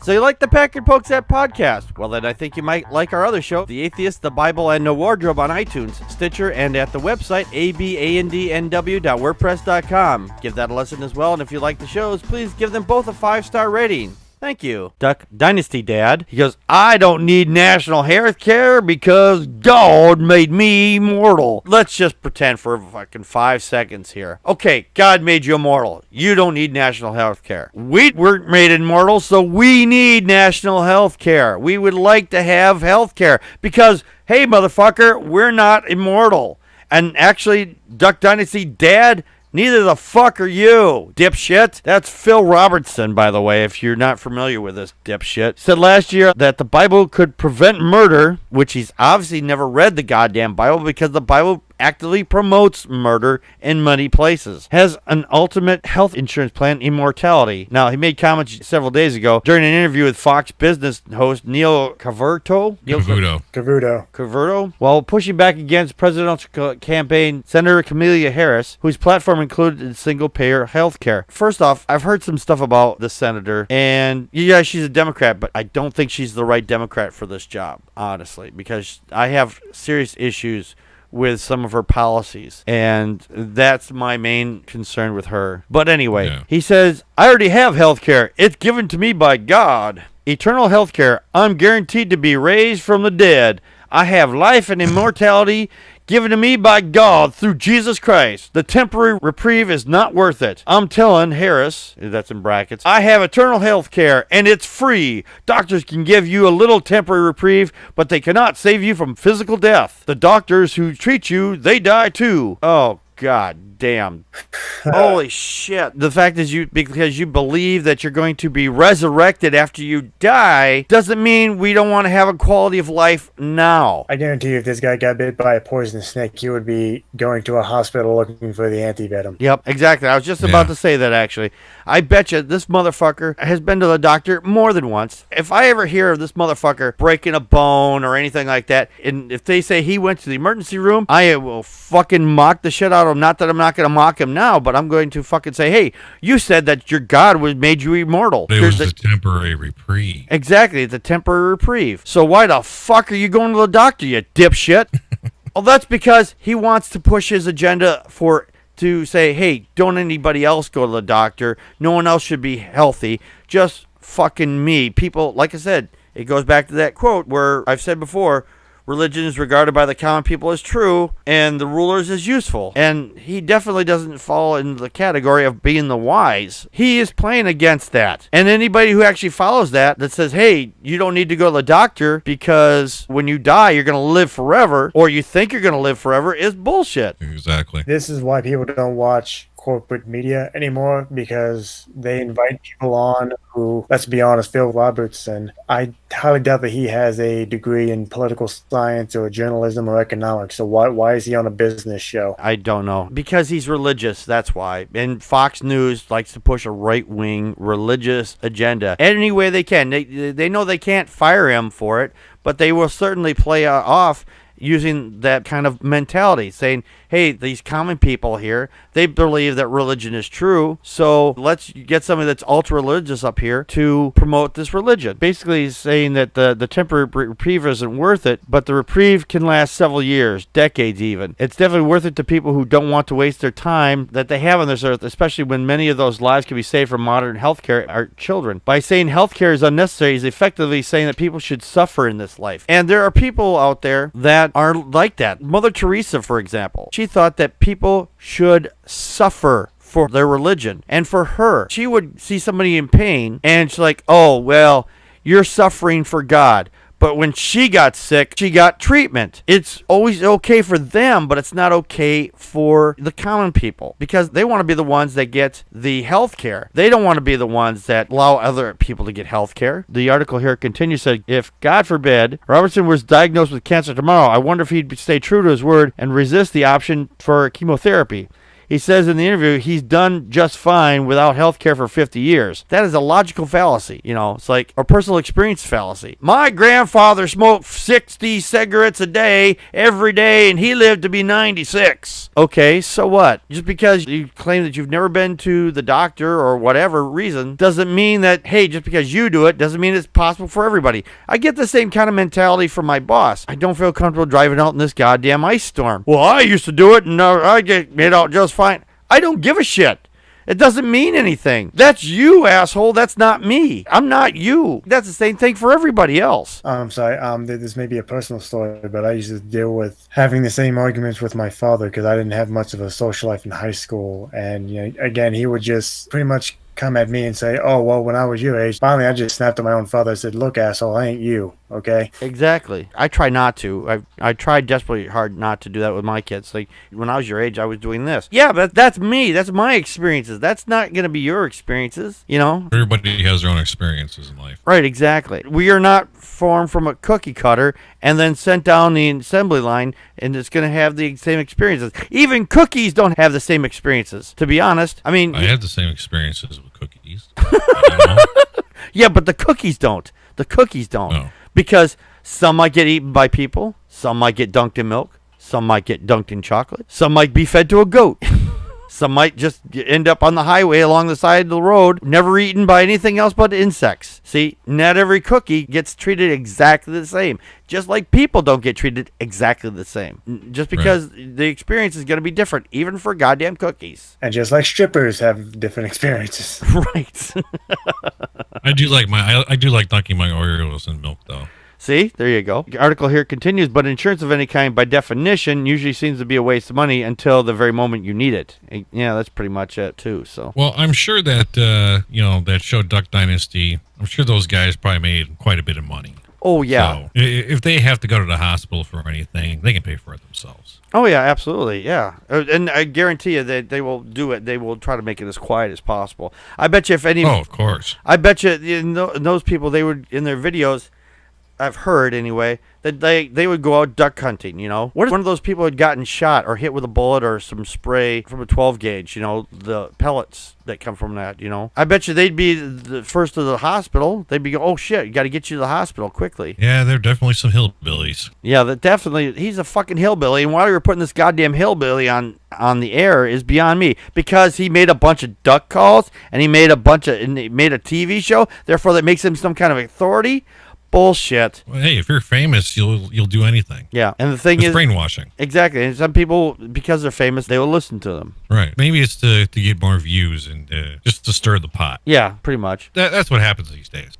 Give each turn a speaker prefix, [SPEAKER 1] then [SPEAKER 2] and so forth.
[SPEAKER 1] So you like the Packard Pokes At podcast? Well, then I think you might like our other show, The Atheist, the Bible, and No Wardrobe on iTunes, Stitcher, and at the website, abandnw.wordpress.com. Give that a listen as well, and if you like the shows, please give them both a 5-star rating. Thank you. Duck Dynasty Dad. He goes, I don't need national health care because God made me immortal. Let's just pretend for fucking 5 seconds here. Okay, God made you immortal. You don't need national health care. We weren't made immortal, so we need national health care. We would like to have health care because, hey, motherfucker, we're not immortal. And actually, Duck Dynasty Dad, neither the fuck are you, dipshit. That's Phil Robertson, by the way, if you're not familiar with this dipshit. Said last year that the Bible could prevent murder, which he's obviously never read the goddamn Bible because the Bible actively promotes murder in many places. Has an ultimate health insurance plan, Immortality. Now, he made comments several days ago during an interview with Fox Business host Neil Cavuto. While pushing back against presidential campaign Senator Kamala Harris, whose platform included single-payer health care. First off, I've heard some stuff about the senator, and yeah, she's a Democrat, but I don't think she's the right Democrat for this job, honestly, because I have serious issues with some of her policies, and that's my main concern with her. But anyway, He says, I already have health care. It's given to me by God. Eternal health care. I'm guaranteed to be raised from the dead. I have life and immortality given to me by God through Jesus Christ. The temporary reprieve is not worth it. I'm telling Harris, that's in brackets, I have eternal health care, and it's free. Doctors can give you a little temporary reprieve, but they cannot save you from physical death. The doctors who treat you, they die too. Oh, God damn. Holy shit. The fact is, because you believe that you're going to be resurrected after you die doesn't mean we don't want to have a quality of life now.
[SPEAKER 2] I guarantee you, if this guy got bit by a poisonous snake, he would be going to a hospital looking for the antivenom.
[SPEAKER 1] Yep, exactly. I was just about to say that, actually. I bet you this motherfucker has been to the doctor more than once. If I ever hear of this motherfucker breaking a bone or anything like that, and if they say he went to the emergency room, I will fucking mock the shit out of him. Not that I'm not going to mock him now, but I'm going to fucking say, hey, you said that your God made you immortal.
[SPEAKER 3] It was a temporary reprieve.
[SPEAKER 1] Exactly, it's a temporary reprieve. So why the fuck are you going to the doctor, you dipshit? Well, that's because he wants to push his agenda to say, hey, don't anybody else go to the doctor. No one else should be healthy. Just fucking me. People, like I said, it goes back to that quote where I've said before, religion is regarded by the common people as true, and the rulers as useful. And he definitely doesn't fall in the category of being the wise. He is playing against that. And anybody who actually follows that says, hey, you don't need to go to the doctor because when you die, you're going to live forever, or you think you're going to live forever, is bullshit.
[SPEAKER 3] Exactly.
[SPEAKER 2] This is why people don't watch corporate media anymore, because they invite people on who, let's be honest, Phil Robertson, I highly doubt that he has a degree in political science or journalism or economics. So why is he on a business show?
[SPEAKER 1] I don't know. Because he's religious, that's why. And Fox News likes to push a right-wing religious agenda any way they can. They know they can't fire him for it, but they will certainly play off using that kind of mentality, saying, hey, these common people here, they believe that religion is true, so let's get somebody that's ultra-religious up here to promote this religion. Basically, he's saying that the temporary reprieve isn't worth it, but the reprieve can last several years, decades even. It's definitely worth it to people who don't want to waste their time that they have on this earth, especially when many of those lives can be saved from modern healthcare are children. By saying healthcare is unnecessary, he's effectively saying that people should suffer in this life. And there are people out there that are like that. Mother Teresa, for example, she thought that people should suffer for their religion. And for her, she would see somebody in pain and she's like, oh, well, you're suffering for God. But when she got sick, she got treatment. It's always okay for them, but it's not okay for the common people because they want to be the ones that get the health care. They don't want to be the ones that allow other people to get health care. The article here continues, said, if, God forbid, Robertson was diagnosed with cancer tomorrow, I wonder if he'd stay true to his word and resist the option for chemotherapy. He says in the interview he's done just fine without health care for 50 years. That is a logical fallacy. It's like a personal experience fallacy. My grandfather smoked 60 cigarettes a day every day, and he lived to be 96. Okay, so what? Just because you claim that you've never been to the doctor or whatever reason doesn't mean that, hey, just because you do it doesn't mean it's possible for everybody. I get the same kind of mentality from my boss. I don't feel comfortable driving out in this goddamn ice storm. Well, I used to do it, and I get made out just fine. I don't give a shit. It doesn't mean anything. That's you, asshole. That's not me. I'm not you. That's the same thing for everybody else.
[SPEAKER 2] I'm sorry. This may be a personal story, but I used to deal with having the same arguments with my father because I didn't have much of a social life in high school. And, again, he would just pretty much come at me and say, oh, well, when I was your age, finally I just snapped at my own father. I said, look, asshole, I ain't you, okay?
[SPEAKER 1] Exactly. I try not to. I tried desperately hard not to do that with my kids. Like, when I was your age, I was doing this. Yeah, but that's me. That's my experiences. That's not going to be your experiences,
[SPEAKER 3] Everybody has their own experiences in life.
[SPEAKER 1] Right, exactly. We are not formed from a cookie cutter and then sent down the assembly line, and it's going to have the same experiences. Even cookies don't have the same experiences, to be honest. I mean,
[SPEAKER 3] I had the same experiences with cookies.
[SPEAKER 1] Yeah, but the cookies don't. The cookies don't.
[SPEAKER 3] No.
[SPEAKER 1] Because some might get eaten by people, some might get dunked in milk, some might get dunked in chocolate, some might be fed to a goat. Some might just end up on the highway along the side of the road, never eaten by anything else but insects. See, not every cookie gets treated exactly the same. Just like people don't get treated exactly the same. Just because the experience is going to be different, even for goddamn cookies.
[SPEAKER 2] And just like strippers have different experiences.
[SPEAKER 1] Right.
[SPEAKER 3] I do like dunking my Oreos in milk, though.
[SPEAKER 1] See, there you go. The article here continues, but insurance of any kind, by definition, usually seems to be a waste of money until the very moment you need it. Yeah, that's pretty much it, too. So.
[SPEAKER 3] Well, I'm sure that, that show Duck Dynasty, I'm sure those guys probably made quite a bit of money.
[SPEAKER 1] Oh, yeah.
[SPEAKER 3] So if they have to go to the hospital for anything, they can pay for it themselves.
[SPEAKER 1] Oh, yeah, absolutely, yeah. And I guarantee you that they will do it. They will try to make it as quiet as possible. I bet you if any...
[SPEAKER 3] Oh, of course.
[SPEAKER 1] I bet you those people, they would, in their videos... I've heard anyway that they would go out duck hunting. What if one of those people had gotten shot or hit with a bullet or some spray from a 12 gauge, the pellets that come from that, I bet you they'd be the first to the hospital. They'd be, oh shit, you got to get you to the hospital quickly.
[SPEAKER 3] Yeah, they're definitely some hillbillies.
[SPEAKER 1] Yeah, that definitely, he's a fucking hillbilly, and why you're putting this goddamn hillbilly on the air is beyond me, because he made a bunch of duck calls and he made a TV show, therefore that makes him some kind of authority. Bullshit.
[SPEAKER 3] Well, hey, if you're famous, you'll do anything.
[SPEAKER 1] Yeah, and the thing
[SPEAKER 3] it's
[SPEAKER 1] is
[SPEAKER 3] brainwashing.
[SPEAKER 1] Exactly, and some people, because they're famous, they will listen to them.
[SPEAKER 3] Right. Maybe it's to get more views and just to stir the pot.
[SPEAKER 1] Yeah, pretty much.
[SPEAKER 3] That's what happens these days.